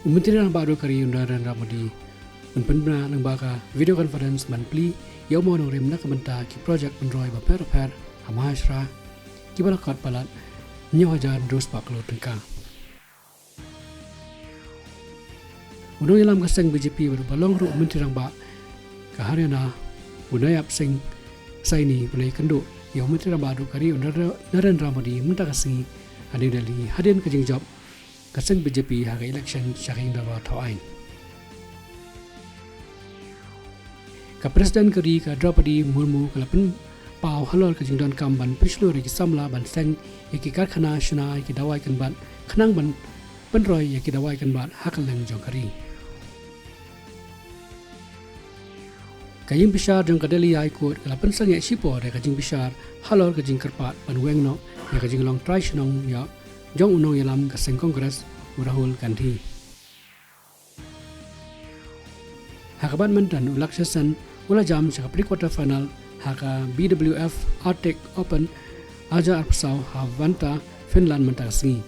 Menteri Rang Baru Kari Undaran Ramadi Penpena ng baka video conference manpli yaw mo nung rim na kamanta ki project penroy ba per hamashra ki balakot palat nyaw hajar dos paklo tengka. Unong ilam kaseng BJP baru balong ru Menteri Rang Ba kaharyana unayap sing saini punai kendo yaw Menteri Rang Baru Kari Undaran Ramadi Mynta kasi hadin dali hadin kajing job kaseng BJP haga election syaking dawa thawain. Ka Presiden Kari ka Draupadi Murmu kalapan pau halol kajing don kamban pislu regi samla ban seng yaki karkhana shna yaki dawai kan ban khanang ban penroy yaki dawai kan ban hakaleng jong Kari. Kajing bishar jong kadeli High Court kalapan sang yak sipo re kajing bishar halol kajing kerpat ban wengno ya kajing long try shnong ya jong unong yalam kaseng Kongres Rahul Gandhi. Hakaban mentan ulak season ula jam sa pre-quarter final haka BWF Arctic Open aja arpsaw Havanta Finland mentasngi.